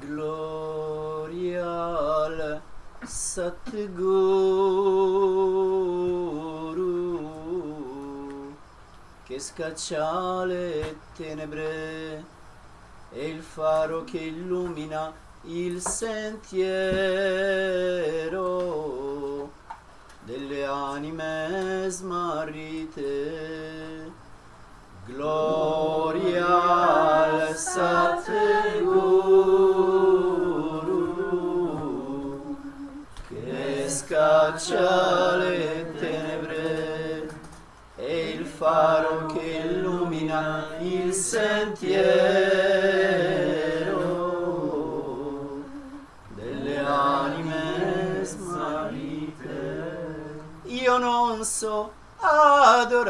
Gloria al Satguru che scaccia le tenebre, è il faro che illumina il sentiero delle anime smarrite. Gloria al Satguru che scaccia le tenebre, è il faro che illumina il sentiero delle anime smarrite. Io non so adorare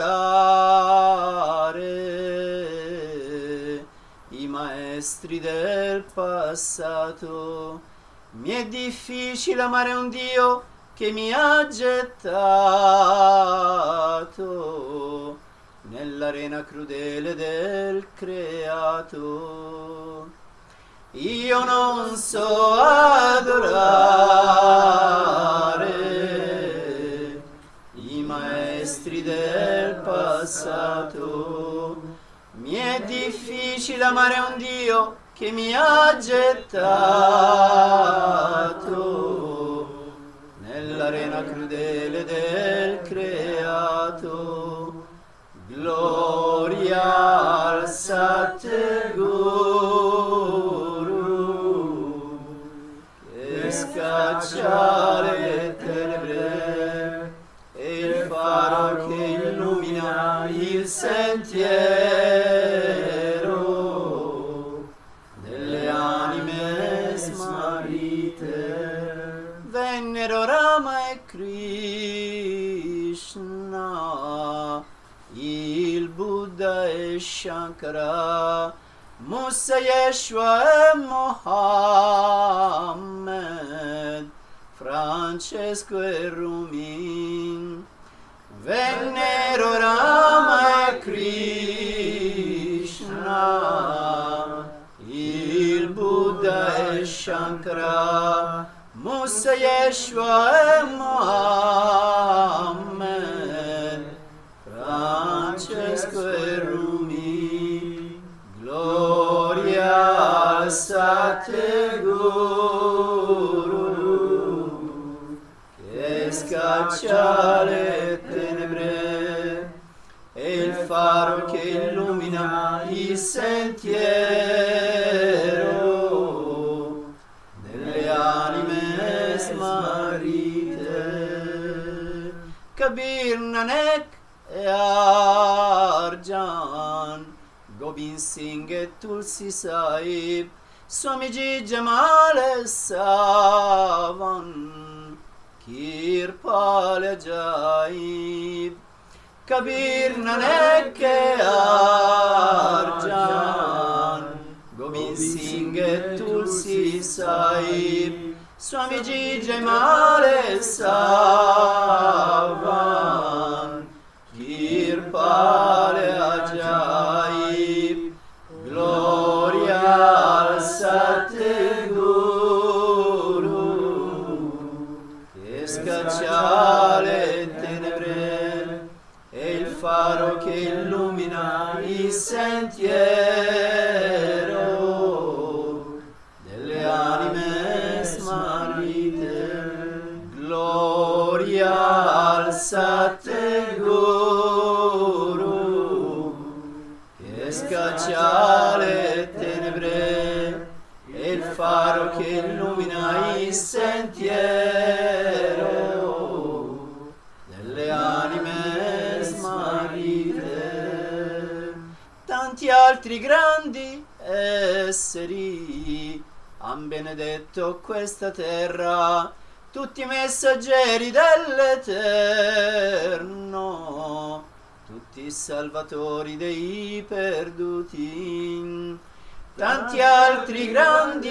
i maestri del passato, mi è difficile amare un Dio che mi ha gettato nell'arena crudele del creato. Io non so adorare i maestri del passato, mi è difficile amare un Dio che mi ha gettato nell'arena crudele del creato. Gloria al Satguru che scaccia le tenebre, è il faro che illumina il sentiero delle anime smarrite. Vennero Rama e Krishna, il Buddha e Shankara, Musa, Yeshua e Mohammed, Francesco e Rumi. Vennero Rama e Krishna, il Buddha e Shankara, Musa, Yeshua e Mohammed, Francesco e Rumi. Gloria al Satguru che scaccia le tenebre, è il faro che illumina il sentiero delle anime smarrite. Kabir, Nanak e Arjan, Gobind Singh e Tulsi Sahib, Swamiji Jamal e Savan, Kirpal Ajaib. Kabir, Nanak e Arjan, Gobind Singh e Tulsi Sahib, Swamiji Jamal e Savan, Kirpal Ajaib. Gloria al Satguru che scaccia le tenebre, è il faro che illumina il sentiero delle anime smarrite. Gloria al Satguru che scaccia le tenebre, è il faro che illumina il sentiero delle anime smarrite. Tanti altri grandi esseri han benedetto questa terra, tutti messaggeri dell'Eterno, tutti salvatori dei perduti. Tanti altri grandi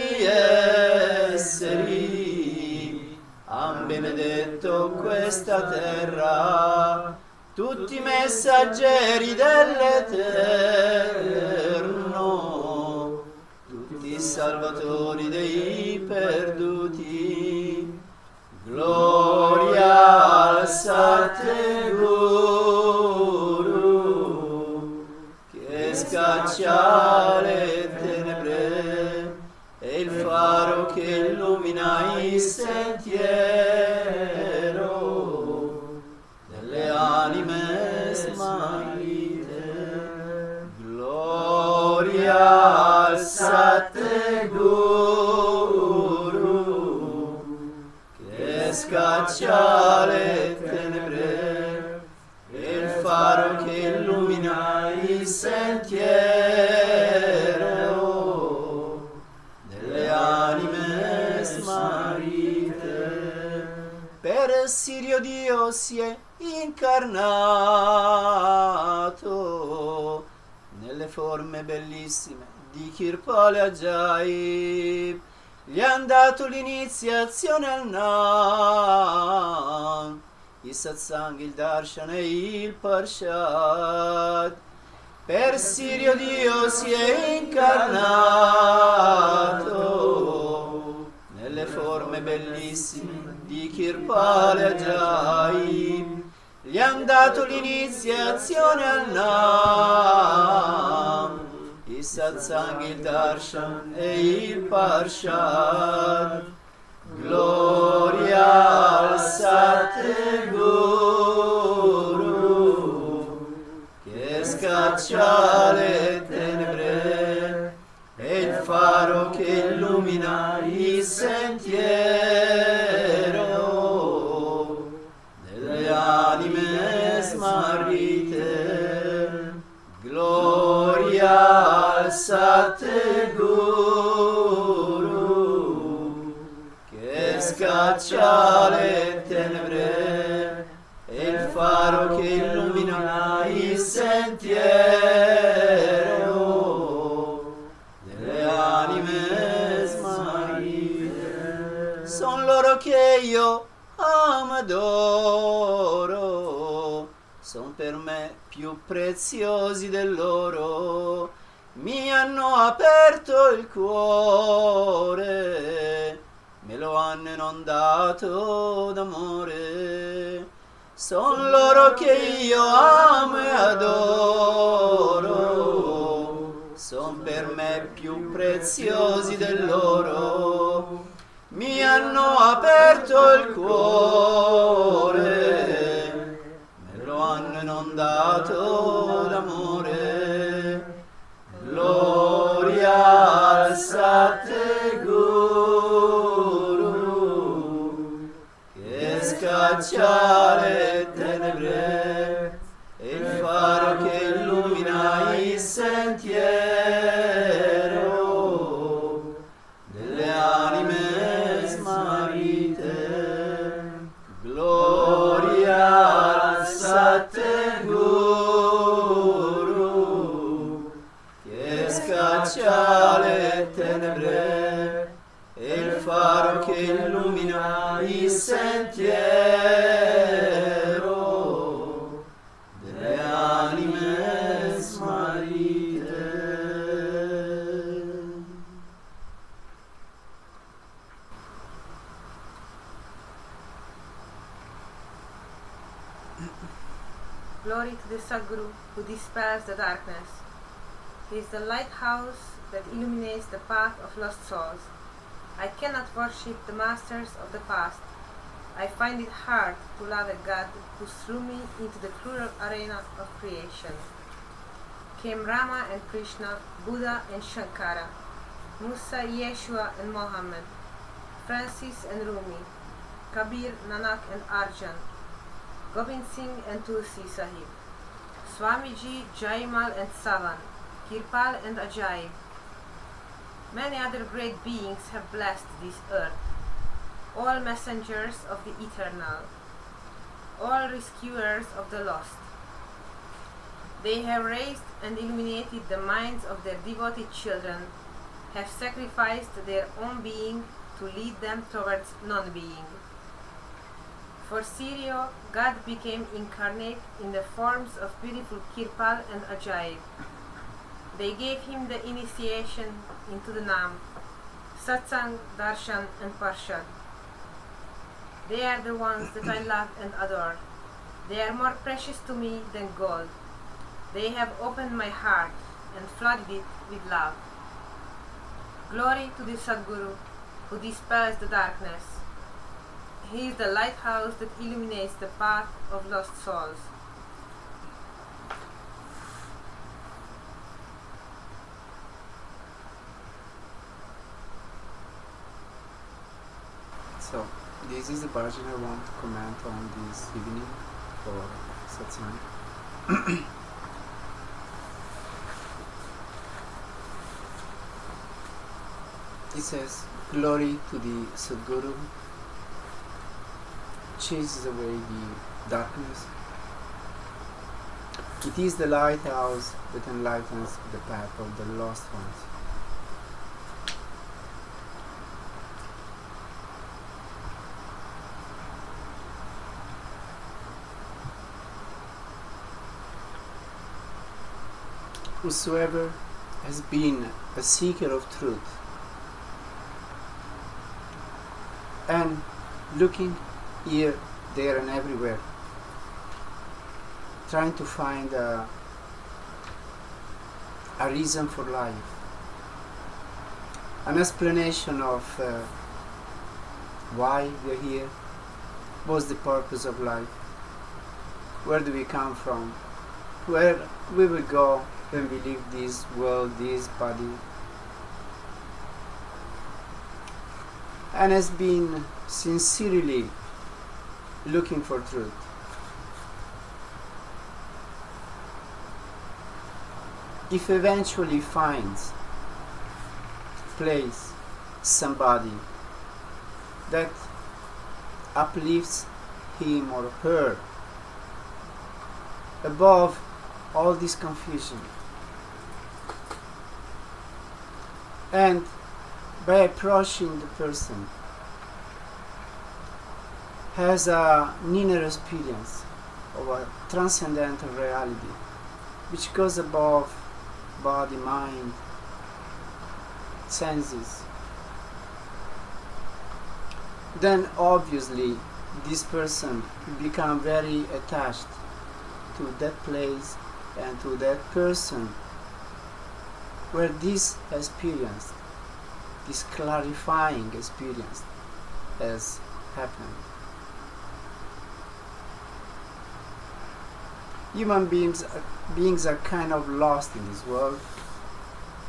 esseri han benedetto questa terra, tutti messaggeri dell'Eterno, tutti i salvatori dei perduti. Gloria al Satguru, che scaccia le tenebre, è il faro che illumina il sentiero delle anime smarrite. Gloria al Satguru, che scaccia le tenebre, è il faro che illumina il sentiero delle anime smarrite. Per Sirio Dio si è incarnato nelle forme bellissime di Kirpal Ajaib. Gli han dato l'iniziazione al Nam, il Satsang, il Darshan e il Parshad. Per Sirio Dio si è incarnato nelle forme bellissime di Kirpal Ajaib. Gli han dato l'iniziazione al Nam, il Satsang, il Darshan e il Parshad. Gloria al Satguru, che scaccia le tenebre, è il faro che illumina il sentiero delle anime smarrite. Gloria al Satguru, che scaccia le tenebre, è il faro che illumina il sentiero delle anime smarrite. Son loro che io amo ed adoro, son per me più preziosi dell'oro. Mi hanno aperto il cuore, me lo hanno inondato d'amore. Son loro che io amo e adoro, son per me più preziosi dell'oro. Mi hanno aperto il cuore, me lo hanno inondato d'amore. Gloria al Satguru, che scaccia le tenebre, è il faro che illumina il sentiero delle anime smarrite. Gloria al Satguru, che scaccia le tenebre, è il faro che illumina il sentiero delle anime smarrite. Glory to the Satguru who dispels the darkness. He is the lighthouse that illuminates the path of lost souls. I cannot worship the masters of the past. I find it hard to love a God who threw me into the cruel arena of creation. Came Rama and Krishna, Buddha and Shankara, Musa, Yeshua and Mohammed, Francis and Rumi, Kabir, Nanak and Arjan, Gobind Singh and Tulsi Sahib, Swamiji, Jaimal and Savan, Kirpal and Ajaib. Many other great beings have blessed this earth, all messengers of the eternal, all rescuers of the lost. They have raised and illuminated the minds of their devoted children, have sacrificed their own being to lead them towards non-being. For Sirio, God became incarnate in the forms of beautiful Kirpal and Ajaib. They gave him the initiation into the Nam, Satsang, Darshan and Parshad. They are the ones that I love and adore. They are more precious to me than gold. They have opened my heart and flooded it with love. Glory to the Satguru who dispels the darkness. He is the lighthouse that illuminates the path of lost souls. So, this is the version I want to comment on this evening for Satsang. It says, glory to the Satguru, chases away the darkness. It is the lighthouse that enlightens the path of the lost ones. Whosoever has been a seeker of truth and looking here, there and everywhere, trying to find a reason for life, an explanation of why we are here, what's the purpose of life, where do we come from, where we will go when we leave this world, this body, and has been sincerely looking for truth. If eventually finds place, somebody that uplifts him or her above all this confusion, and by approaching the person has an inner experience of a transcendental reality which goes above body, mind, senses, then obviously this person will become very attached to that place and to that person where this experience, this clarifying experience has happened. Human beings are kind of lost in this world,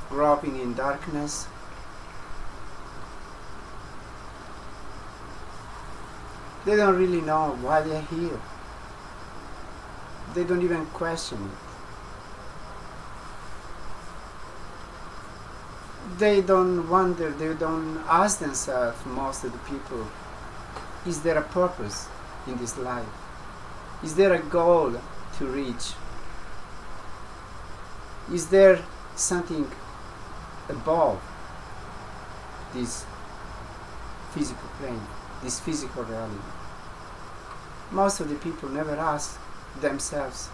groping in darkness. They don't really know why they are here. They don't even question it. They don't wonder, they don't ask themselves, most of the people, is there a purpose in this life? Is there a goal to reach? Is there something above this physical plane, this physical reality? Most of the people never ask themselves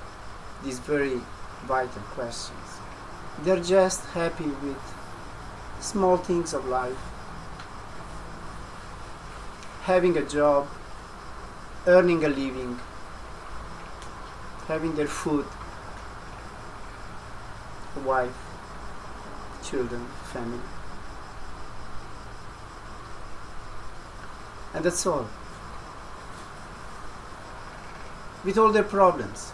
these very vital questions. They're just happy with small things of life, having a job, earning a living, having their food, a wife, children, family. And that's all. With all their problems.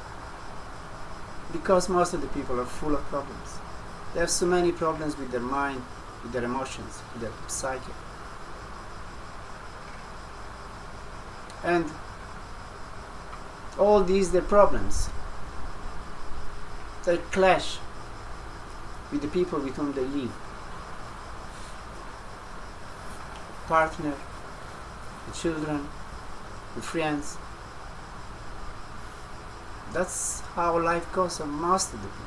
Because most of the people are full of problems. They have so many problems with their mind, with their emotions, with their psyche. And all these, their problems, they clash with the people with whom they live. Partner, the children, the friends. That's how life goes for most of the people.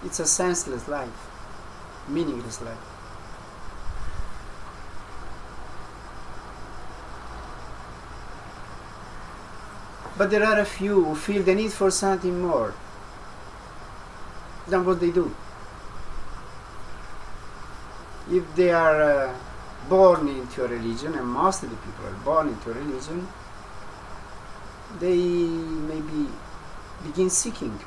It's a senseless life, meaningless life. But there are a few who feel the need for something more than what they do. If they are born into a religion, and most of the people are born into a religion, they maybe begin seeking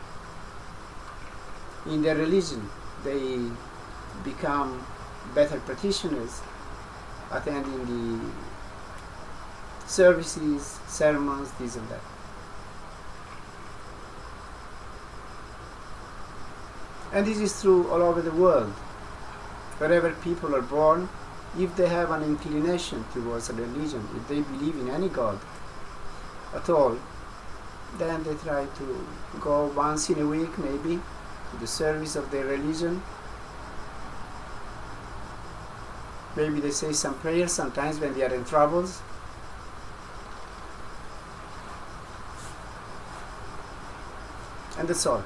in their religion. They become better practitioners, attending the services, sermons, this and that. And this is true all over the world. Wherever people are born, if they have an inclination towards a religion, if they believe in any God at all, then they try to go once in a week maybe to the service of their religion. Maybe they say some prayers sometimes when they are in troubles. And that's all.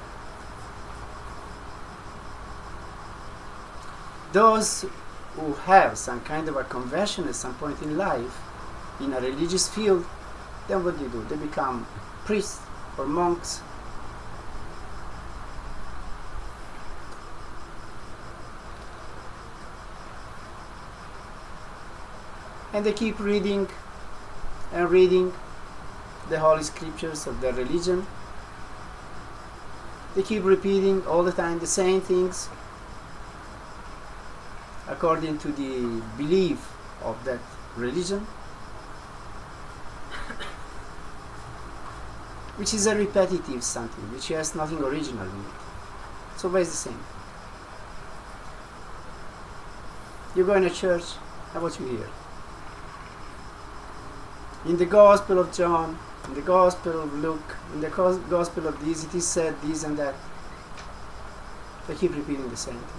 Those who have some kind of a conversion at some point in life, in a religious field, then what do? They become priests or monks. And they keep reading and reading the holy scriptures of their religion. They keep repeating all the time the same things according to the belief of that religion, which is a repetitive something, which has nothing original in it. So why is the same? You go in a church, and what you hear? In the Gospel of John, in the Gospel of Luke, in the Gospel of this, it is said this and that. They keep repeating the same things.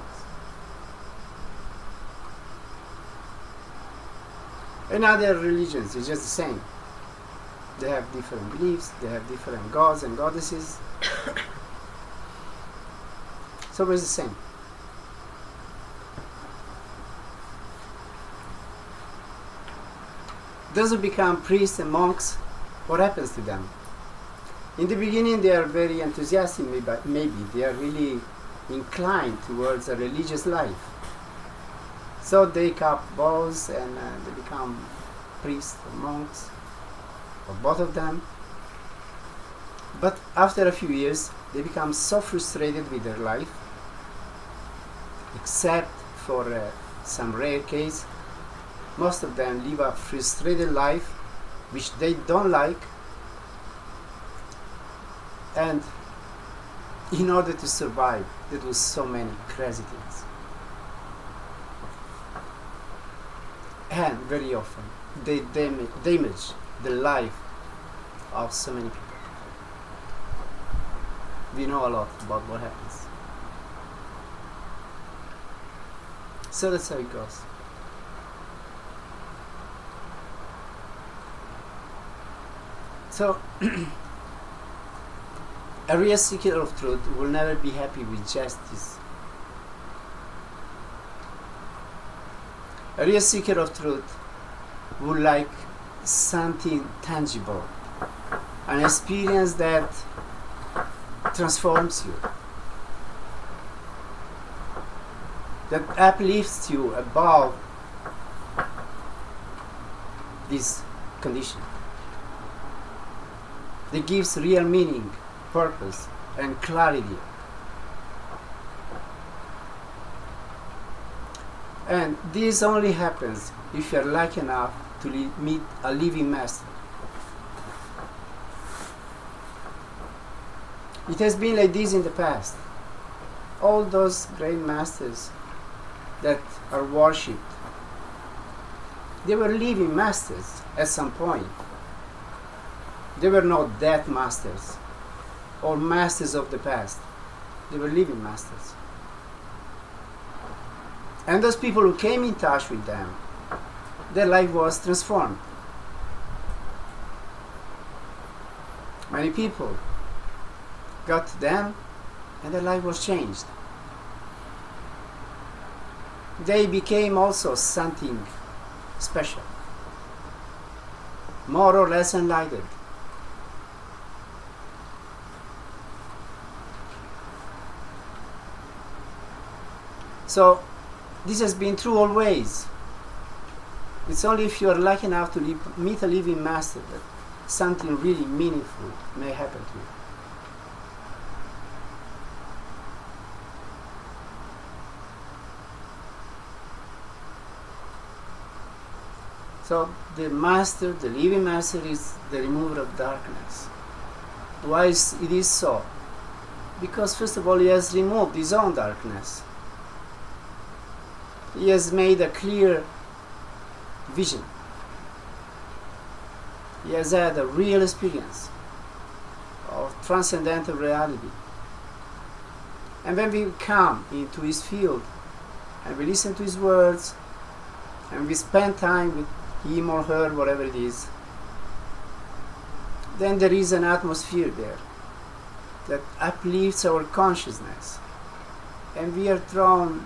In other religions, it's just the same. They have different beliefs, they have different gods and goddesses. So it's the same. Those who become priests and monks, what happens to them? In the beginning they are very enthusiastic, maybe they are really inclined towards a religious life. So they take up vows and they become priests or monks, or both of them. But after a few years they become so frustrated with their life, except for some rare case. Most of them live a frustrated life which they don't like, and in order to survive they do so many crazy things. And very often they damage the life of so many people. We know a lot about what happens. So that's how it goes. So, a real seeker of truth will never be happy with justice. A real seeker of truth would like something tangible, an experience that transforms you, that uplifts you above this condition, that gives real meaning, purpose, and clarity. And this only happens if you are lucky enough to meet a living master. It has been like this in the past. All those great masters that are worshipped, they were living masters at some point. They were not dead masters or masters of the past. They were living masters. And those people who came in touch with them, their life was transformed. Many people got to them and their life was changed. They became also something special, more or less enlightened. So this has been true always. It's only if you are lucky enough to meet a living master that something really meaningful may happen to you. So the master, the living master, is the remover of darkness. Why it is so? Because first of all, he has removed his own darkness. He has made a clear vision. He has had a real experience of transcendental reality. And when we come into his field and we listen to his words and we spend time with him or her, whatever it is, then there is an atmosphere there that uplifts our consciousness, and we are drawn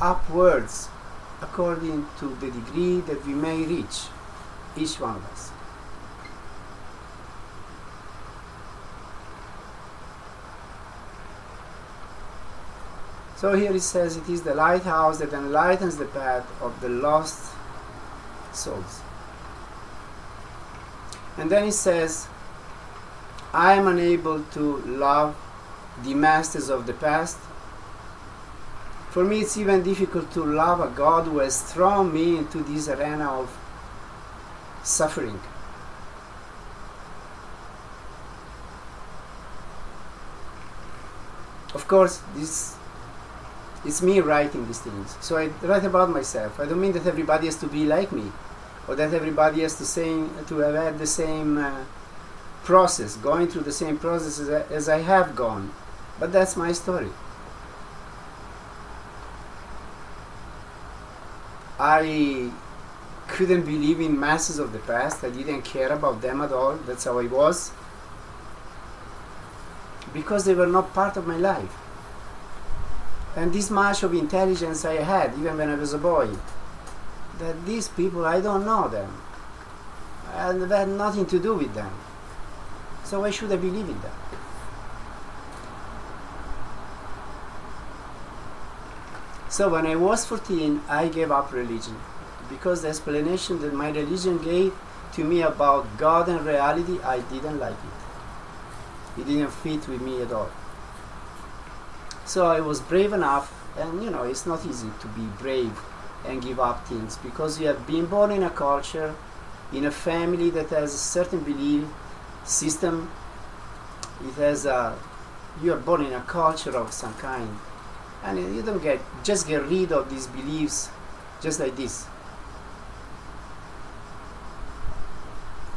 upwards according to the degree that we may reach, each one of us. So here it says it is the lighthouse that enlightens the path of the lost souls. And then it says, I am unable to love the masters of the past. For me it's even difficult to love a God who has thrown me into this arena of suffering. Of course, it's me writing these things. So I write about myself. I don't mean that everybody has to be like me, or that everybody has to have had the same process, going through the same process as I have gone. But that's my story. I couldn't believe in masters of the past. I didn't care about them at all. That's how I was. Because they were not part of my life. And this much of intelligence I had, even when I was a boy, that these people, I don't know them. And I had nothing to do with them. So why should I believe in them? So when I was 14, I gave up religion, because the explanation that my religion gave to me about God and reality, I didn't like it. It didn't fit with me at all. So I was brave enough, and you know, it's not easy to be brave and give up things, because you have been born in a culture, in a family that has a certain belief system. It has you are born in a culture of some kind, and you don't just get rid of these beliefs just like this.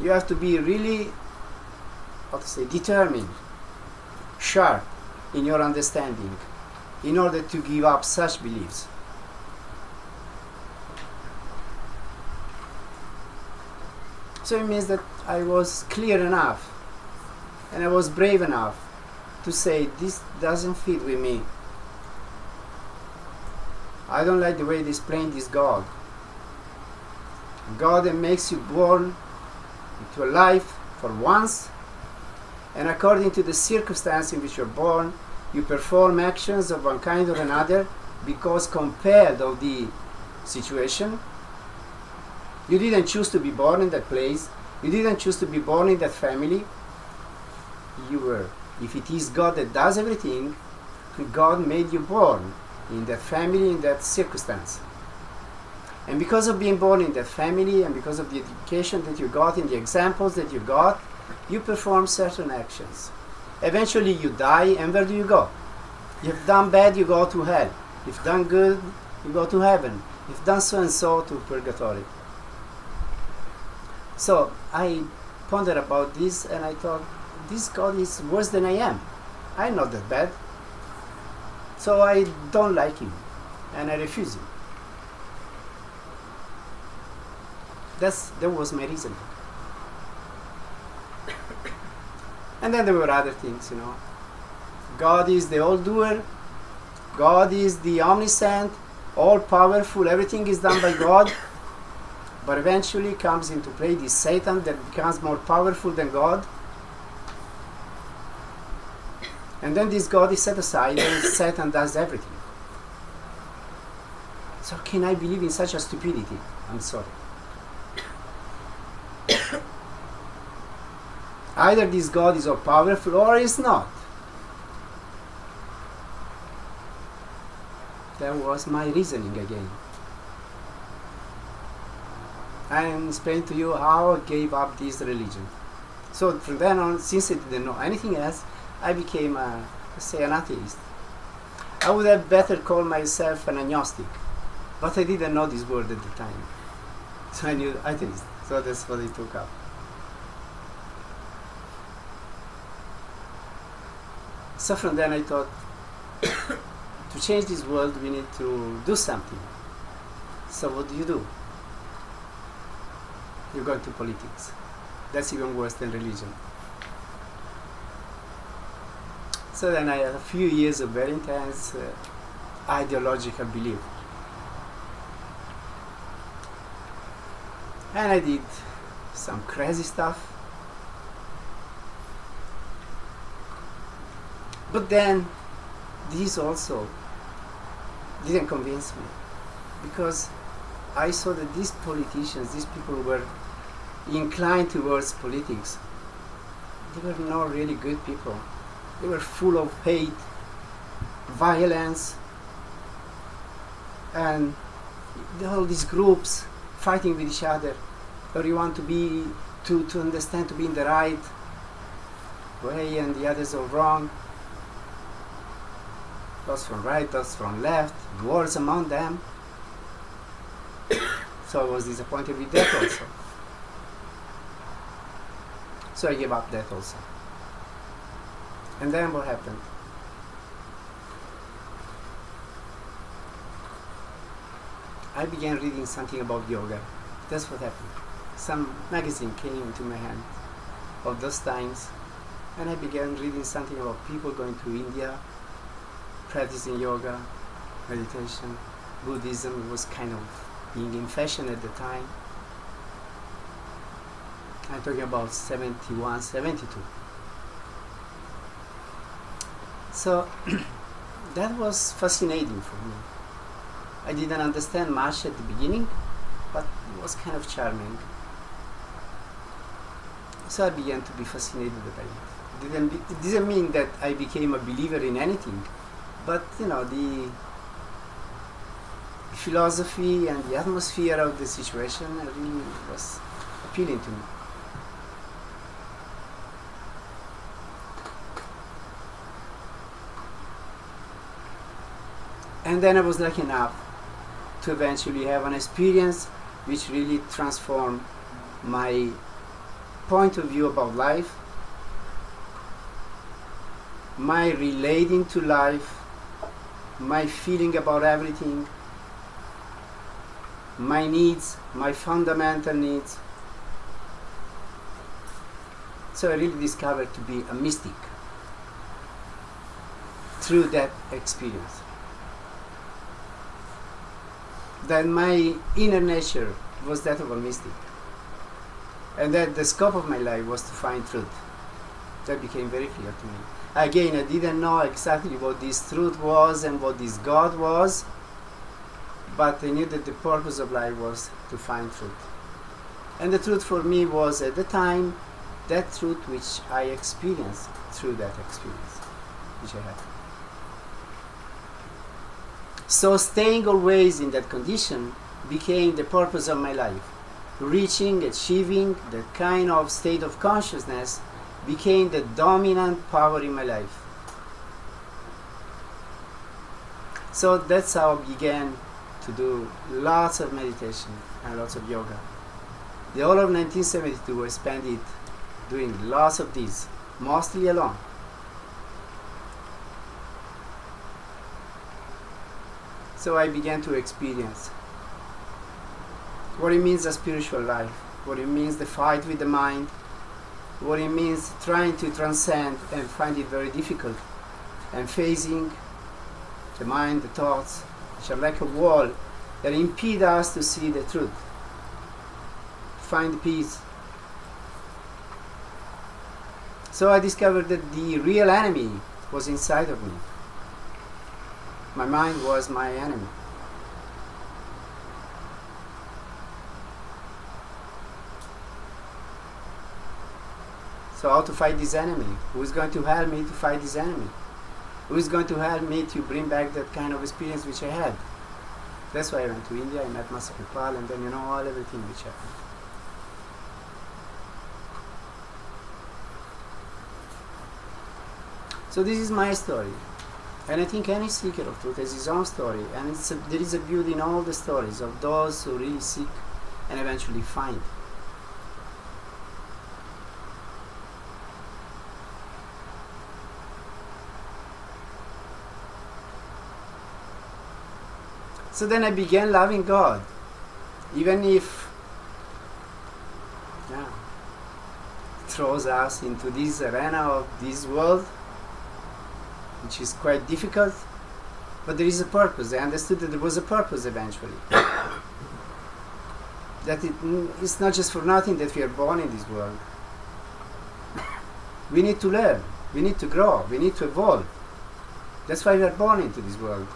You have to be really, determined, sharp in your understanding in order to give up such beliefs. So it means that I was clear enough and I was brave enough to say, this doesn't fit with me. I don't like the way they explain this God. God that makes you born into a life for once, and according to the circumstance in which you're born, you perform actions of one kind or another because compelled of the situation. You didn't choose to be born in that place. You didn't choose to be born in that family. You were. If it is God that does everything, God made you born in that family, in that circumstance. And because of being born in that family, and because of the education that you got and the examples that you got, you perform certain actions. Eventually you die, and where do you go? You've done bad, you go to hell. You've done good, you go to heaven. You've done so and so, to purgatory. So I pondered about this, and I thought, this God is worse than I am. I'm not that bad. So I don't like him, and I refuse him. That was my reason. And then there were other things, you know. God is the all-doer. God is the omniscient, all-powerful. Everything is done by God. But eventually comes into play this Satan that becomes more powerful than God. And then this God is set aside, and Satan does everything. So can I believe in such a stupidity? I'm sorry. Either this God is all powerful or is not. That was my reasoning again. I am explaining to you how I gave up this religion. So from then on, since I didn't know anything else, I became, let's say, an atheist. I would have better called myself an agnostic, but I didn't know this word at the time. So I knew atheist. So that's what I took up. So from then I thought, to change this world we need to do something. So what do? You go into politics. That's even worse than religion. So then I had a few years of very intense ideological belief. And I did some crazy stuff. But then this also didn't convince me, because I saw that these politicians, these people who were inclined towards politics, they were not really good people. They were full of hate, violence, and all these groups fighting with each other, or you want to be to understand, to be in the right way and the others are wrong. Those from right, those from left, wars among them. So I was disappointed with that also. So I gave up that also. And then what happened? I began reading something about yoga. That's what happened. Some magazine came into my hand of those times, and I began reading something about people going to India, practicing yoga, meditation. Buddhism was kind of being in fashion at the time. I'm talking about 71, 72. So that was fascinating for me. I didn't understand much at the beginning, but it was kind of charming. So I began to be fascinated by it. It didn't mean that I became a believer in anything, but you know, the philosophy and the atmosphere of the situation really was appealing to me. And then I was lucky enough to eventually have an experience which really transformed my point of view about life, my relating to life, my feeling about everything, my needs, my fundamental needs. So I really discovered to be a mystic through that experience. Then my inner nature was that of a mystic, and that the scope of my life was to find truth. That became very clear to me. Again, I didn't know exactly what this truth was and what this God was, but I knew that the purpose of life was to find truth. And the truth for me was, at the time, that truth which I experienced through that experience which I had. So staying always in that condition became the purpose of my life. Reaching, achieving that kind of state of consciousness became the dominant power in my life. So that's how I began to do lots of meditation and lots of yoga. The whole of 1972 I spent it doing lots of these, mostly alone. So I began to experience what it means a spiritual life, what it means the fight with the mind, what it means trying to transcend and find it very difficult, and facing the mind, the thoughts, which are like a wall that impede us to see the truth, find peace. So I discovered that the real enemy was inside of me. My mind was my enemy. So how to fight this enemy? Who is going to help me to fight this enemy? Who is going to help me to bring back that kind of experience which I had? That's why I went to India, I met Master Kripal, and then everything which happened. So this is my story. And I think any seeker of truth has his own story, and there is a beauty in all the stories of those who really seek and eventually find. So then I began loving God, even if it throws us into this arena of this world, which is quite difficult, but there is a purpose. I understood that there was a purpose eventually. That it's not just for nothing that we are born in this world. We need to learn, we need to grow, we need to evolve. That's why we are born into this world.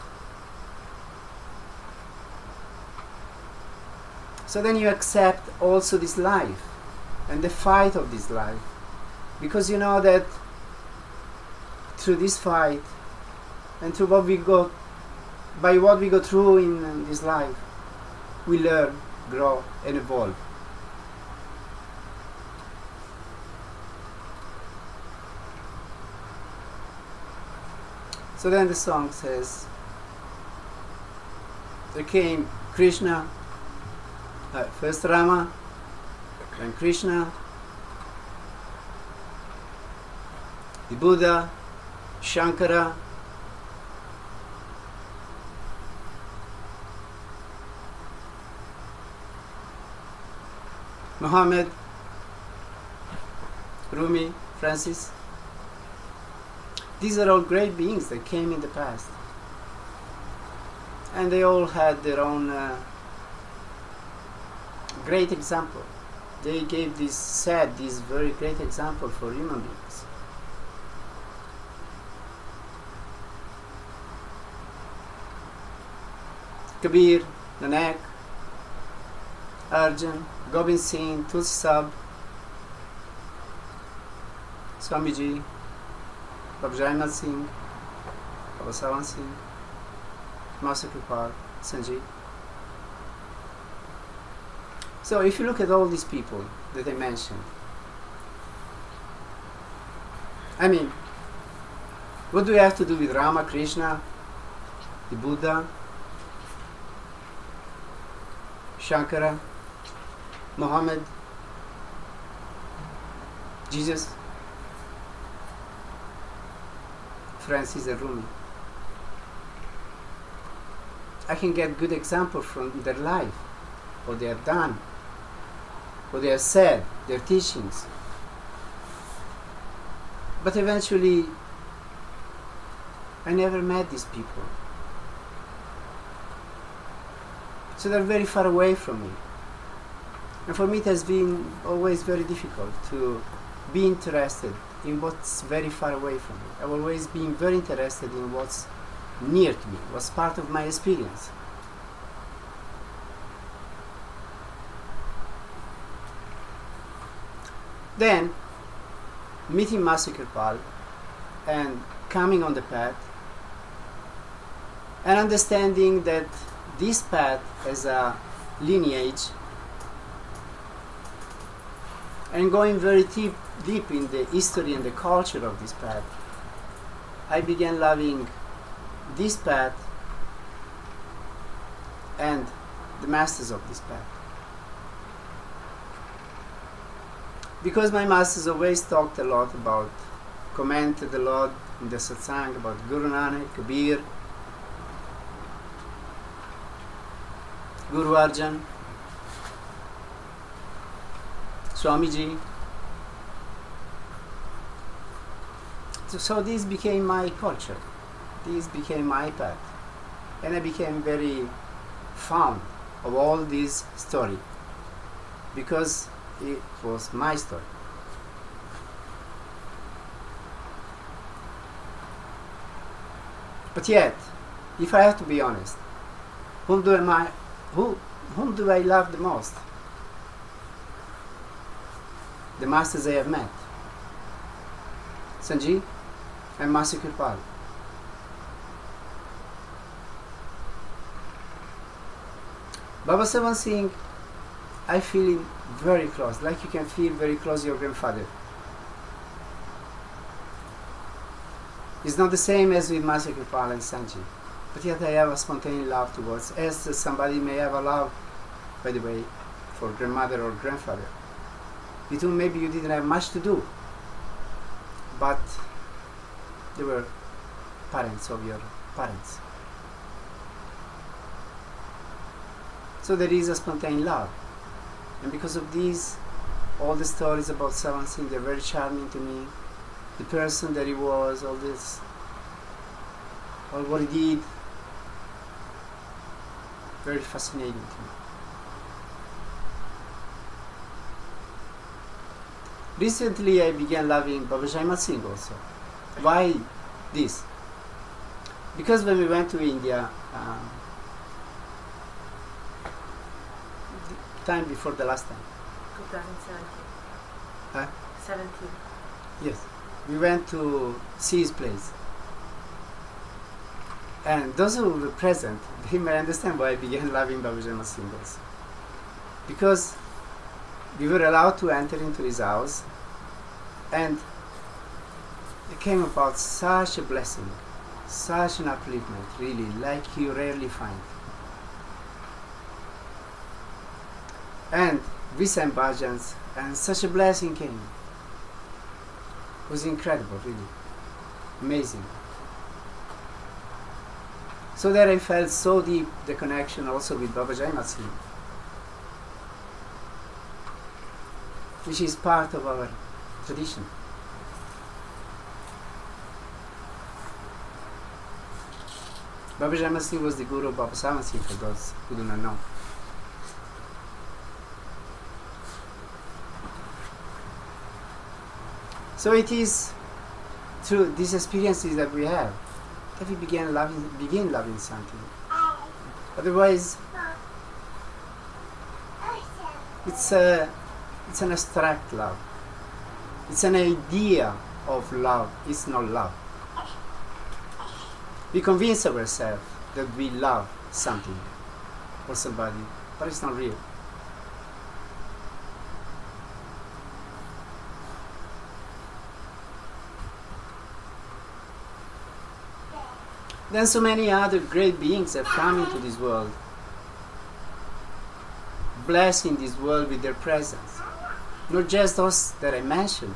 So then you accept also this life and the fight of this life, because you know that through this fight and through what we go through in this life, we learn, grow and evolve. So then the song says, there came Krishna, first Rama, then Krishna, the Buddha, Shankara, Muhammad, Rumi, Francis. These are all great beings that came in the past, and they all had their own great example. They gave this very great example for human beings. Kabir, Nanak, Arjan, Gobind Singh, Tulsi Sahib, Swamiji, Baba Jaimal Singh, Baba Sawan Singh, Master Kripal, Sanjeev. So if you look at all these people that I mentioned, I mean, what do we have to do with Rama, Krishna, the Buddha, Shankara, Muhammad, Jesus, Francis and Rumi? I can get good examples from their life, what they have done, what they have said, their teachings. But eventually, I never met these people. So they're very far away from me. And for me it has been always very difficult to be interested in what's very far away from me. I've always been very interested in what's near to me, what's part of my experience. Then, meeting Master Kripal and coming on the path and understanding that this path has a lineage, and going very deep in the history and the culture of this path, I began loving this path and the masters of this path. Because my masters always talked a lot about, commented a lot in the Satsang about Guru Nanak, Kabir, Guru Arjan, Swamiji. So this became my culture, this became my path, and I became very fond of all this story because it was my story. But yet, if I have to be honest, whom do I love the most? The masters I have met. Sanji and Master Kirpal. Baba Savan Singh, I feel him very close, like you can feel very close your grandfather. It's not the same as with Master Kirpal and Sanji, but yet I have a spontaneous love towards, as somebody may have a love, by the way, for grandmother or grandfather. With whom maybe you didn't have much to do, but they were parents of your parents. So there is a spontaneous love. And because of these, all the stories about Savan Singh, they're very charming to me. The person that he was, all this, all what he did, very fascinating to me. Recently I began loving Baba Jaimat Singh also. Why this? Because when we went to India, the time before the last time. 2017. Huh? 17. Yes. We went to see his place. And those who were present, they may understand why I began loving Baba Jaimat Singh also. Because we were allowed to enter into his house, and it came about such a blessing, such an upliftment, really, like you rarely find. And we sang bhajans, and such a blessing came. It was incredible, really, amazing. So that I felt so deep the connection also with Baba Jaimat Singh, which is part of our tradition. Baba Jaimat Singh was the guru of Baba Savan Singh, for those who do not know. So it is through these experiences that we have that we begin loving something. Otherwise, it's an abstract love. It's an idea of love. It's not love. We convince ourselves that we love something or somebody, but it's not real. Then so many other great beings have come into this world, blessing this world with their presence. Not just those that I mentioned.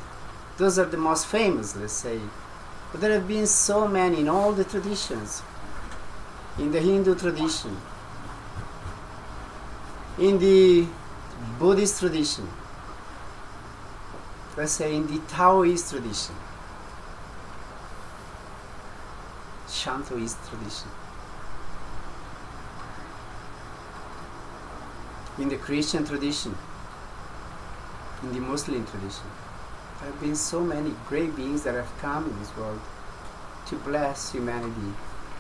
Those are the most famous, let's say. But there have been so many in all the traditions. In the Hindu tradition, in the Buddhist tradition, let's say in the Taoist tradition, Shantoist tradition, in the Christian tradition, in the Muslim tradition. There have been so many great beings that have come in this world to bless humanity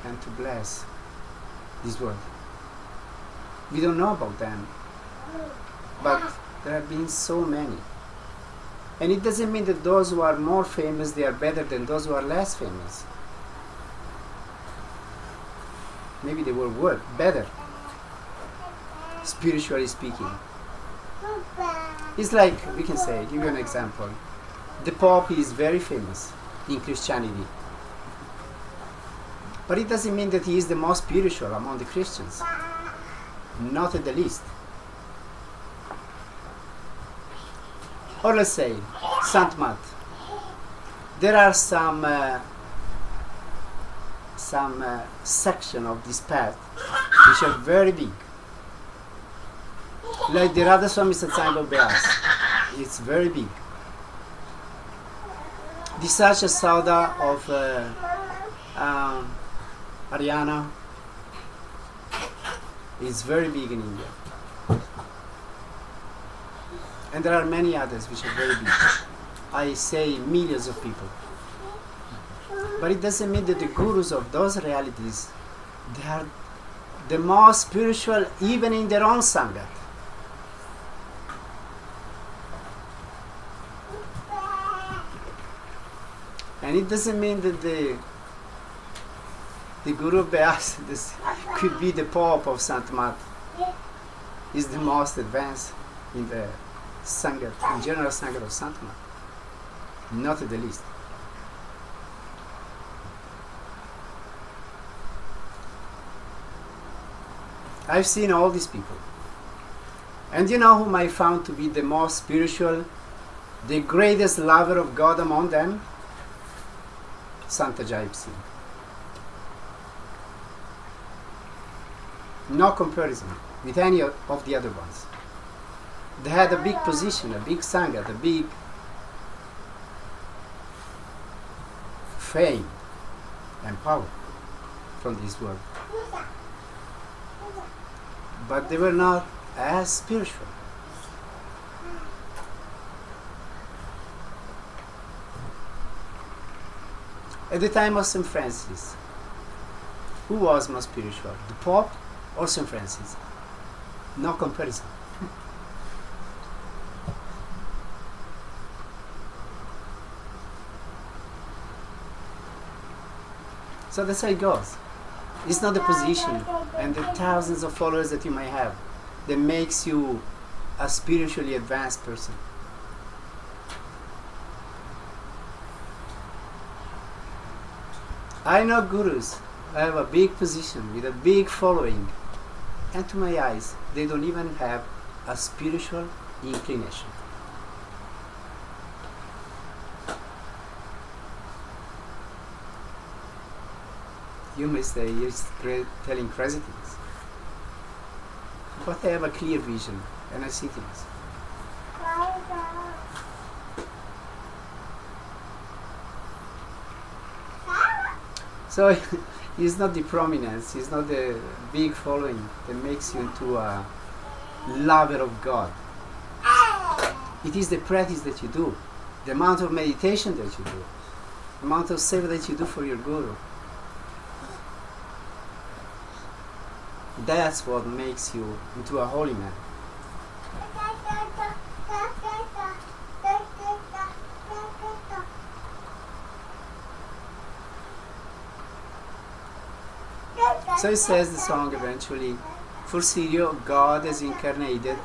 and to bless this world. We don't know about them, but there have been so many. And it doesn't mean that those who are more famous, they are better than those who are less famous. Maybe they were better, spiritually speaking. It's like, we can say, give you an example. The Pope is very famous in Christianity. But it doesn't mean that he is the most spiritual among the Christians. Not at the least. Or let's say, Saint Mat. There are some section of this path which are very big. Like the Radha Swami Satsang of Beas. It's very big. The Sacha Sauda of Haryana is very big in India. And there are many others which are very big. I say millions of people. But it doesn't mean that the gurus of those realities, they are the most spiritual even in their own Sangat. And it doesn't mean that the Guru Vyas this could be the Pope of Sant Mat. Is the most advanced in the Sangha, in general Sangha of Sant Mat. Not the least. I've seen all these people. And you know whom I found to be the most spiritual, the greatest lover of God among them? Santa Jaip Singh. No comparison with any of the other ones. They had a big position, a big Sangha, a big fame and power from this world. But they were not as spiritual. At the time of St. Francis, who was more spiritual, the Pope or St. Francis? No comparison. So that's how it goes. It's not the position and the thousands of followers that you may have that makes you a spiritually advanced person. I know gurus. I have a big position with a big following, and to my eyes, they don't even have a spiritual inclination. You may say he's telling crazy things, but I have a clear vision and I see things. So it's not the prominence, it's not the big following that makes you into a lover of God. It is the practice that you do, the amount of meditation that you do, the amount of seva that you do for your Guru. That's what makes you into a holy man. So it says the song eventually, for Sirio, God has incarnated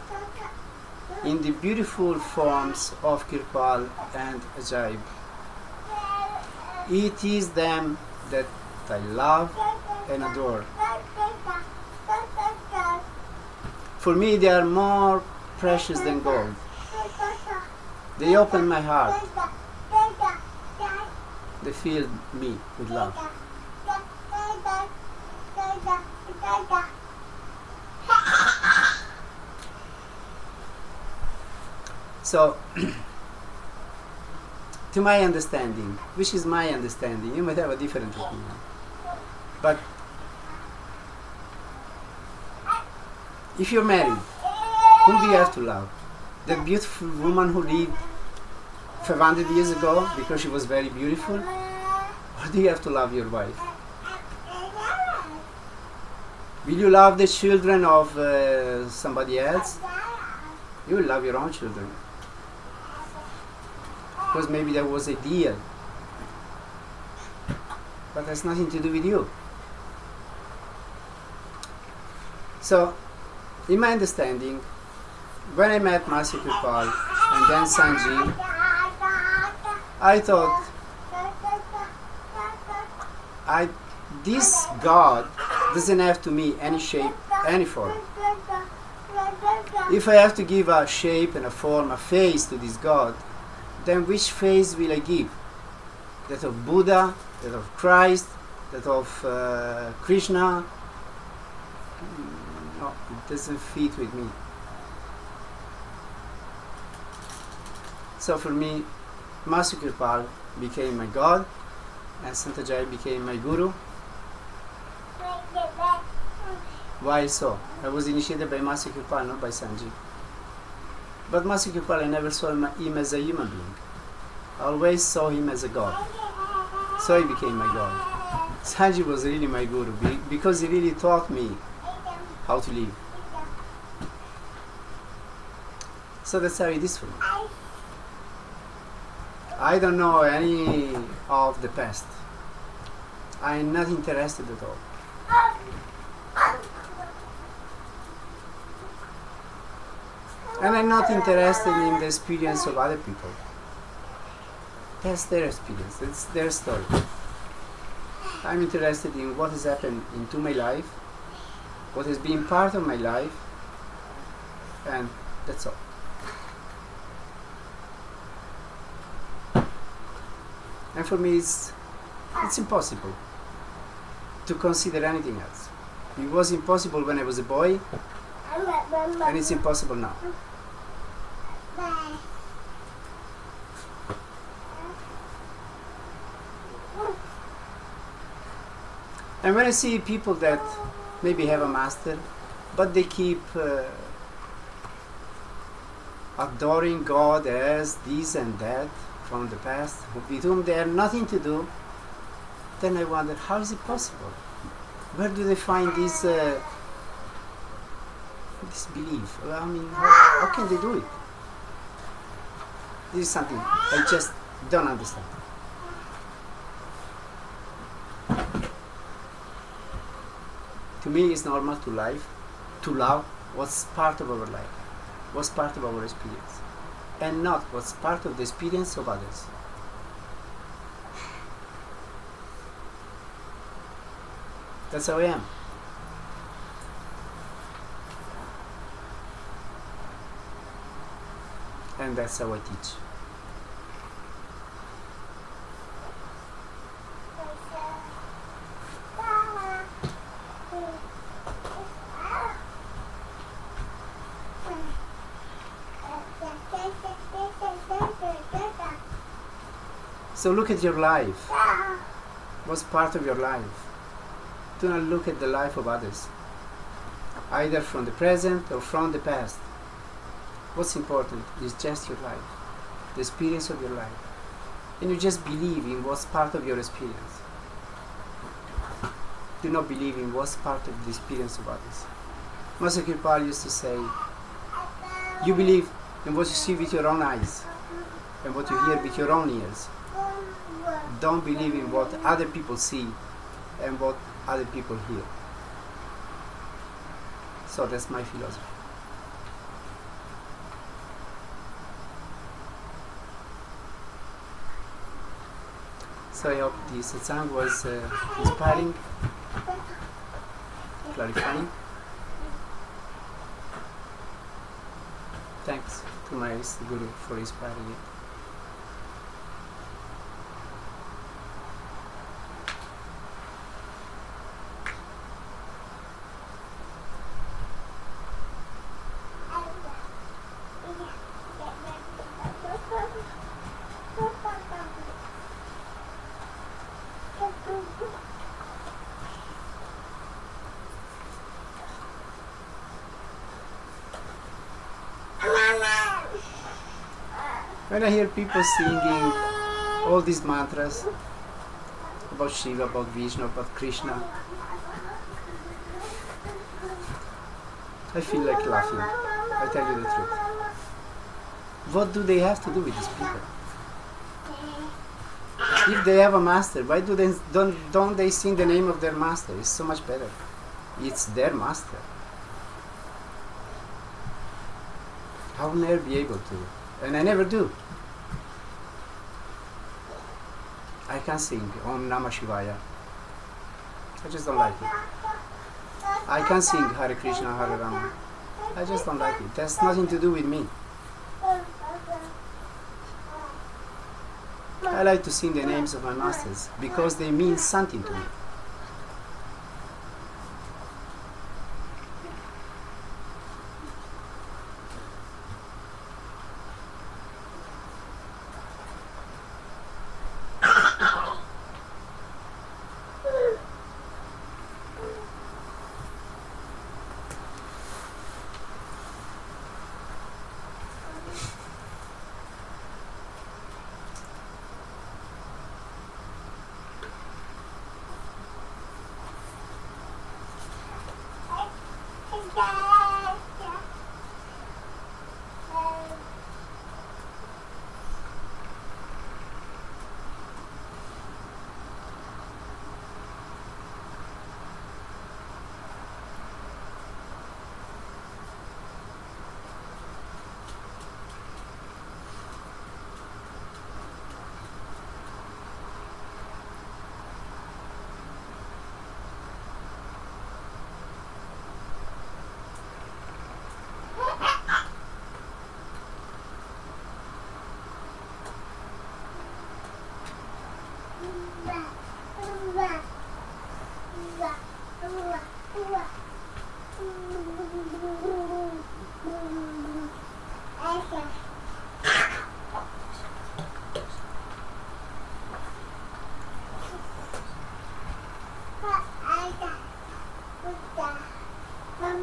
in the beautiful forms of Kirpal and Ajaib. It is them that I love and adore. For me, they are more precious than gold. They open my heart. They fill me with love. So, to my understanding, which is my understanding, you might have a different opinion, but if you're married, whom do you have to love? That beautiful woman who lived 500 years ago because she was very beautiful? Or do you have to love your wife? Will you love the children of somebody else? You will love your own children. Because maybe that was ideal. But that's nothing to do with you. So, in my understanding, when I met Master Kirpal and then Sanji, I thought, this God doesn't have to me any shape, any form. If I have to give a shape and a form, a face to this God, then which face will I give? That of Buddha, that of Christ, that of Krishna? No, it doesn't fit with me. So for me, Master Kirpal became my God, and Santa Jai became my Guru. Why so? I was initiated by Master Kirpal, not by Sanji. But Master Kirpal, I never saw him as a human being. I always saw him as a God. So he became my God. Sanji was really my Guru because he really taught me how to live. So that's how it is for me. I don't know any of the past. I'm not interested at all. And I'm not interested in the experience of other people. That's their experience, that's their story. I'm interested in what has happened into my life, what has been part of my life, and that's all. And for me it's impossible to consider anything else. It was impossible when I was a boy, and it's impossible now. And when I see people that maybe have a master, but they keep adoring God as this and that from the past, with whom they have nothing to do, then I wonder, how is it possible? Where do they find this belief? Well, I mean, how can they do it? This is something I just don't understand. To me, it's normal to love what's part of our life, what's part of our experience, and not what's part of the experience of others. That's how I am. And that's how I teach. So look at your life. What's part of your life? Do not look at the life of others, either from the present or from the past. What's important is just your life, the experience of your life. And you just believe in what's part of your experience. Do not believe in what's part of the experience of others. Master Kirpal used to say, you believe in what you see with your own eyes and what you hear with your own ears. Don't believe in what other people see and what other people hear. So that's my philosophy. So I hope the satsang was inspiring, clarifying. Thanks to my Guru for inspiring it. When I hear people singing all these mantras about Shiva, about Vishnu, about Krishna, I feel like laughing. I tell you the truth. What do they have to do with these people? If they have a master, why don't they sing the name of their master? It's so much better. It's their master. I will never be able to, and I never do. I can't sing Om Namah Shivaya. I just don't like it. I can't sing Hare Krishna, Hare Rama. I just don't like it. That's nothing to do with me. I like to sing the names of my masters because they mean something to me.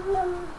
Mama.